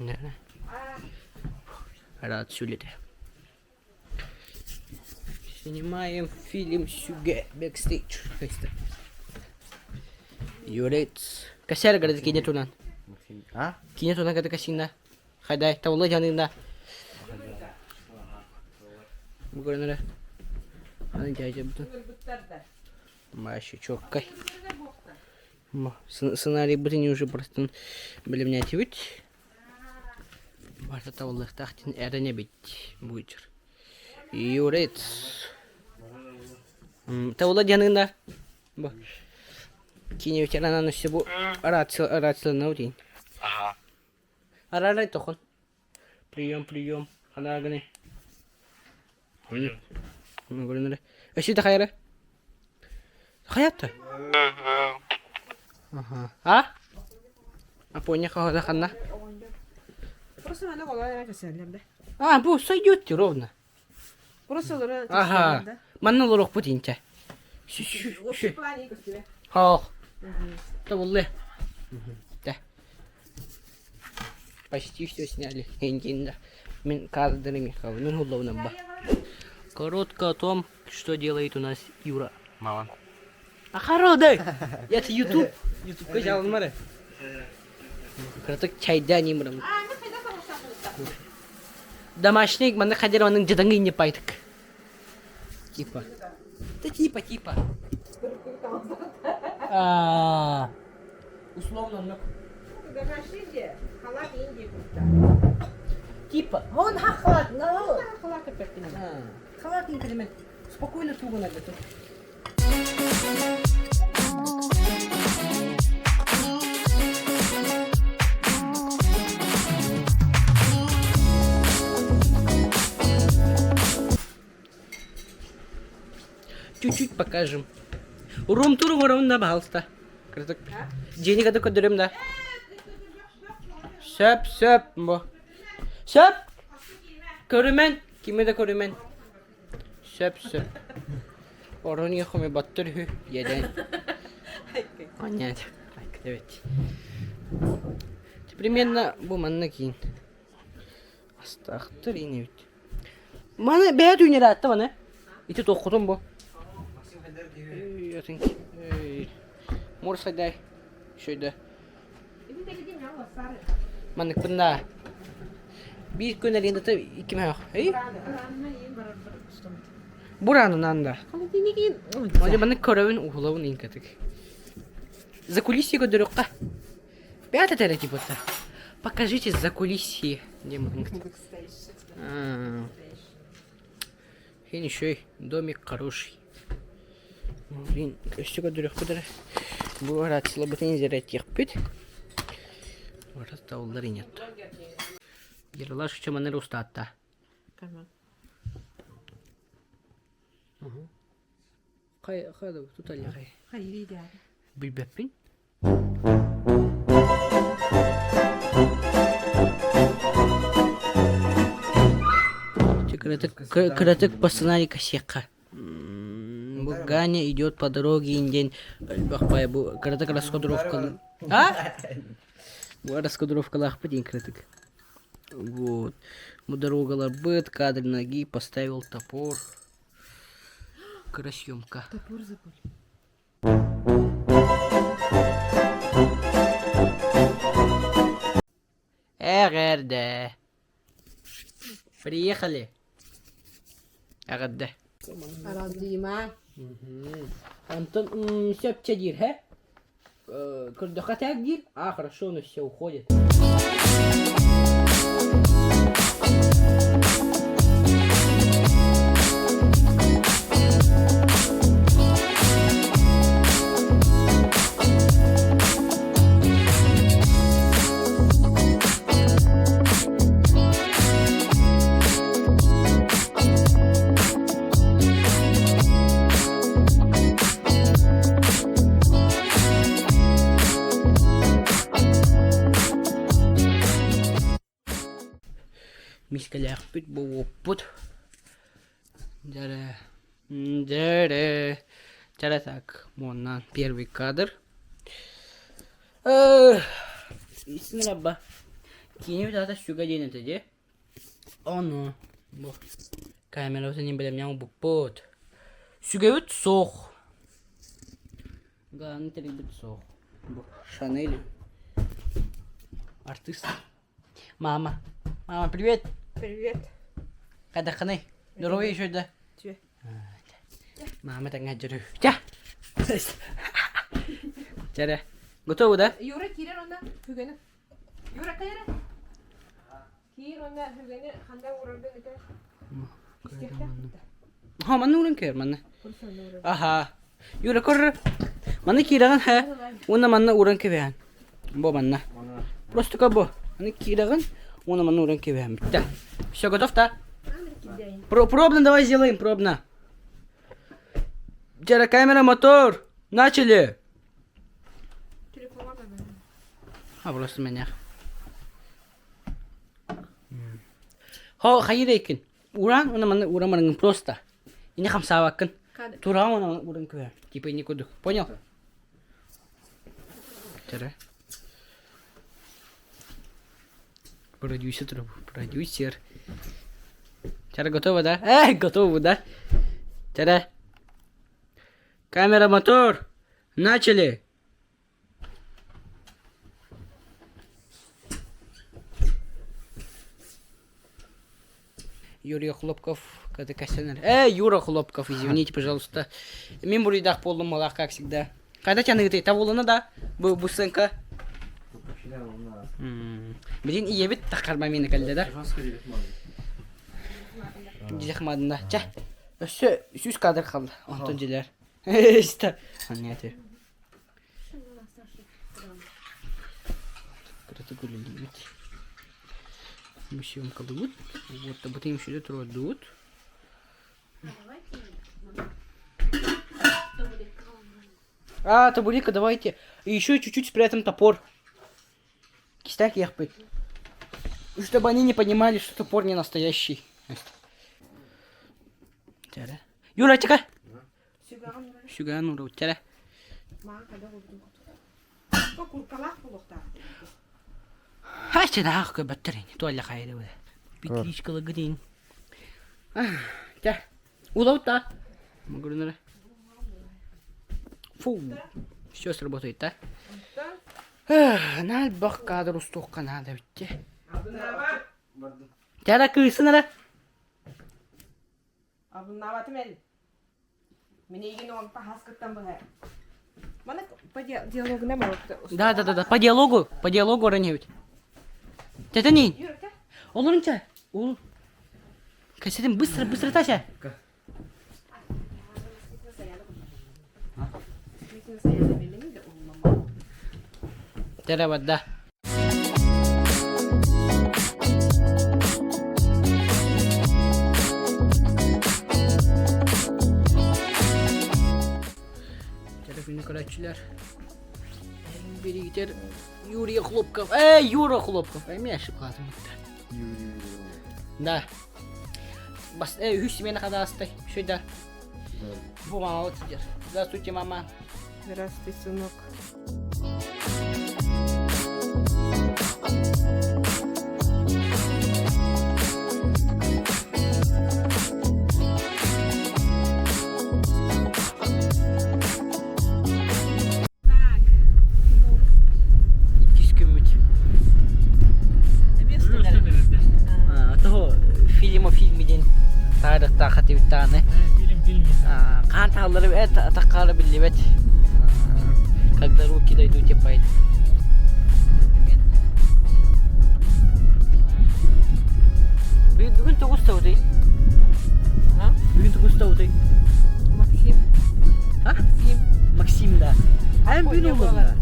Да. Рад сюлите. Снимаем фильм Сюге бэкстейдж. Юрец. Касер говорит, кинет тунан. А? Кинет тунан ката касина. Хадай, тавлы жанында. Bu görünür. Hani gelecek bütün. Маще чоккай. Сценарий bütün уже просто білімнәті өт. Барта тавылық тақтин әріне бет бұйчыр. Юрец. Тавылы жанында. Кине ветеранан үсі бұл арацылына өтейін. Ага. Арарай тоқын. Прием. Ханагыны. Görünür. Eşi de hayırı. Hayatta. Ага. А? А понял, да хана. Просто надо голова да. А, бу сойдет ровно. Просто лора. Ага. Манна лорок путинча. Вообще плане костюме. Ха. Тавулле. Да. Почти все сняли. Индинда. Мен кадрами хавнун хулловна ба. Коротко о том, что делает у нас Юра. Мама. А хородай! Это YouTube. YouTube качал маре. Коротко чайда не мрам. Домашний, мана хадер манын жаданги не пайтык. Типа. Да типа. Условно, но. Домашний халат Индии. Типа. Он халат, но. Халат опять. Халат не спокойно туго надо тут. Чуть-чуть покажем. Урум-турум да, пожалуйста. Денег это кодырем, да. Söp. Söp. Körümen. Kime de körümen. Söp. Orhan yakımı battır hü. Yeden. Понять. Evet. Примерно bu manna kiyin. Astaqtır yine bit. Bana beyaz ünleri attı bana. İti tokudum bu. Yatın. Morsaday. Şöyle. Manık bunda. Bir günlerinde tabi iki mi yok? Hey? Buranın anda. Hadi bana korevin uğulavun inkatık. Закулисье годорюка. Пятый типа. Покажите закулисье. Где мы? И еще домик хороший. Блин, все годорюк куда? Бывает слаботень зерать пить. Вот это улары нет. Ерлаш чем она рустата. Хай тут алихай. Hayır yani. Bilbepin. Кратык по сценарию косяка. Ганя идет по дороге инден. Бахпай бу кратык раскадровка. А? Бу раскадровка лахпадин кратык. Вот. Бу дорога лабыт, кадр ноги, поставил топор. Красъемка. Топор забыл. Эгерде. Приехали. Эгерде. Арадима. Антон, все дир, хе? Курдоха так дир? А, хорошо, но все уходит. Мискалях пить был опыт. Дара. Так, вон на первый кадр. Снова. Kini bir daha şuga deneteceği. Onu. Bu. Kamera senin bilemem bu pot. Şuga üt soğuk. Gani teribit soğuk. Bu. Chanel. Артист. Мама. Мама, привет. Привет. Kada ka na eh. Здорово еще, да? Че? Мама так ngajar. Ча. Чара. Готово, да? Юра кирер онда хүгені. Юра кайра. Кир онда хүгені қандай уралды өте. Ha, mana urun kör mana. Aha. Yura kor. Mana kiragan ha. Una mana urun kevean. Bo mana. Просто кабо. Mana kiragan. Una mana urun kevean. Bitti. Все готов, да? Пробно давай сделаем, пробно. Чара, камера, мотор. Начали. Ha, burası меня. Hayır ekin. Uran, ona mana uran mana просто. Ini хамсавакын. Тура ona uran kevean. Типа не кудух. Понял? Чара. Продюсер. Чара, готово, да? Готово, да? Чара. Камера, мотор. Начали. Юрий Хлопков, когда костянер. Юра Хлопков, извините, пожалуйста. Мен буридах полным малах, как всегда. Когда тебя нагты? Таволына, да? Бусынка. Блин, и ебит тахарма мені кәлді, да? Дизахмадында. Ча. Все, сүз кадр қалды. Антон желер. Işte. Anlayatı. Крата гулит. Мы съемка идут. Вот, об этом еще идут. Табурика, давайте. И еще чуть-чуть спрятаем топор. Кистяк ехпит. Чтобы они не понимали, что топор не настоящий. Юра, чекай. Сюган ура, чекай. Хача да ахка баттерин. Туалля хайда ура. Петличка лагрин. Ча. Улаута. Магурнера. Фу. Все сработает, да? Нал бак кадр устуққа надо битти. Чара кыйсынара. Абуннаваты мен. Мен егін оң пахаскыттан бұға. Мана по диалогу не барыпты. Да. По диалогу раневить. Тетянин. Олорунча. Ол. Кассетин быстро таща. Чара вада. Filmi karatçılar. Biri gider Юрий Хлопков. Юра Хлопков. Меня ошибка. Да. Бас, Хюсимена когда остай. Сюда. Во, мама, вот сидишь. Здравствуйте, мама. Здравствуй, сынок. Tarihte akıtı bir tane. Kantalları ve takarı bildiğim. Когда руки дойдут, я пойду. Bugün de Gustav değil. Bugün de Gustav değil. Максим. Максим да. Bugün oğlum da.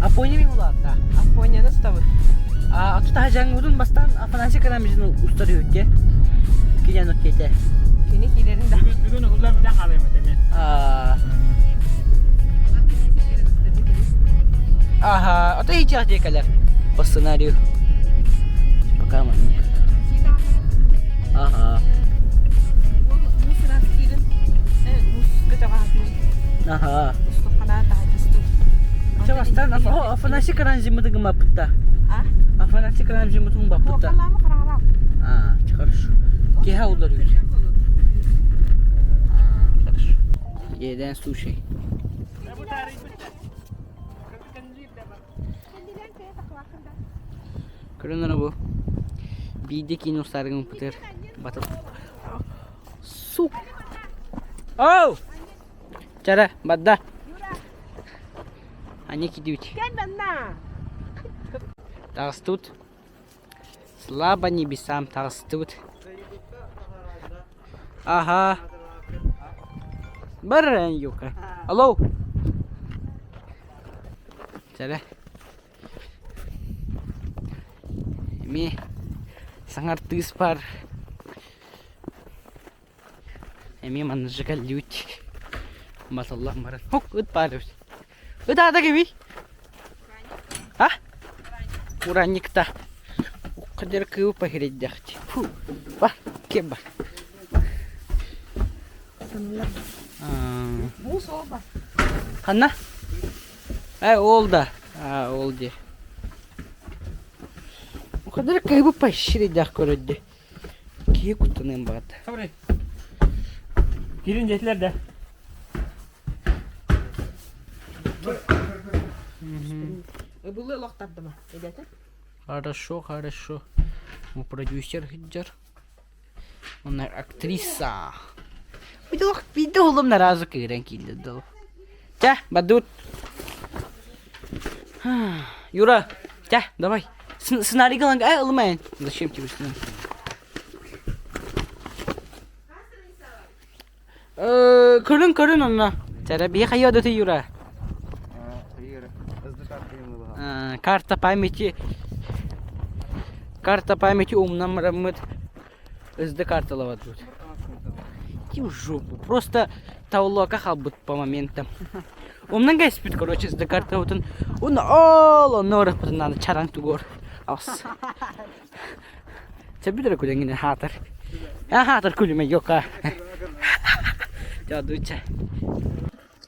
Aponya mi ulan da? Aponya'nın stavı. Atı da hacangudun bastan afanası karamizin ustarıyor ki. Kilen o kete. Kini kilerinde. Bugün ulan bir daha alayım demin. Ага, это и тех декалер по сценарию. Пока мы. Ага. Ага. Astan afanasi karan zimutun maputta. А? Afanasi karan zimutun maputta. Kalama kararap. А, хорошо. Кега ударить. Хорошо. Jeden слушай. Көрінір бұл. Бейді кейін ұстарығын бұтыр. Батып. Су. Оу! Чара, бадда. Они кидают. Растут. Слабо небесам растут. Ага. Баран юка. Алло. Чара. Ми sangat tispar. Emi manjaka lut. Masallah maran. Hok ut parus. Ut ada gibi. Ha? Urannikta. O kadar kıvı pahirecekti. Fu. Bak keba. Bu soba. Hanna? Oldu. Oldu. O kadar kıvı pahirecek görüldü. Kiye kutunun bağda. Sabri. Girin jetler de. Было лохтардыма. Ребята. Хорошо, хорошо. Мы продюсер Хиджар. Onlar актриса. Bir de oğlum narazı kıyren kildi dolu. Gel, badut. Юра, gel, давай. Сценарий kalan ay almayın. Zачем тебе сценарий? Körün onunla. Cara bir hayal öte Юра. Карта памяти умна мрамыт. Ызды карталават тут. Иди в жопу. Просто таулока халбут по моментам. Умна гаспит, короче, ызды карта вот он он нора надо чаран тугор. Ас. Тебе куда не хатар. Хатар кулеме йока. Дядуча.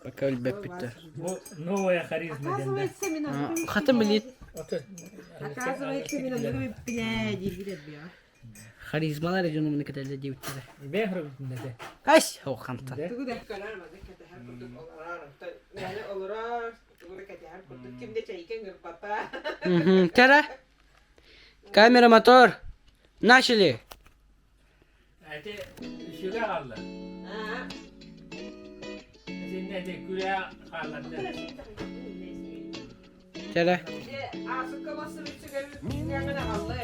Пока өлбеп битти. Bu новая харизма денде. Оказывается, меня. Хатын билет. Otur. Оказывается, меня любит, блядь, билет бия. Харизмалар жонумун кетелде дебиттер. Ben hırgıtın dedi. Ась, о ханта. Tugu da kararmadı kete her kurduk olarar. Yani olarar. Tugu kete her kurduk. Kimde çayken gör papa. Тара. Камера, мотор. Начали. Ete şuraya kaldı. Ha. Senin ete küreğe kaldı. Тара. Asık kaması bir çıkarır. Yanına Allah.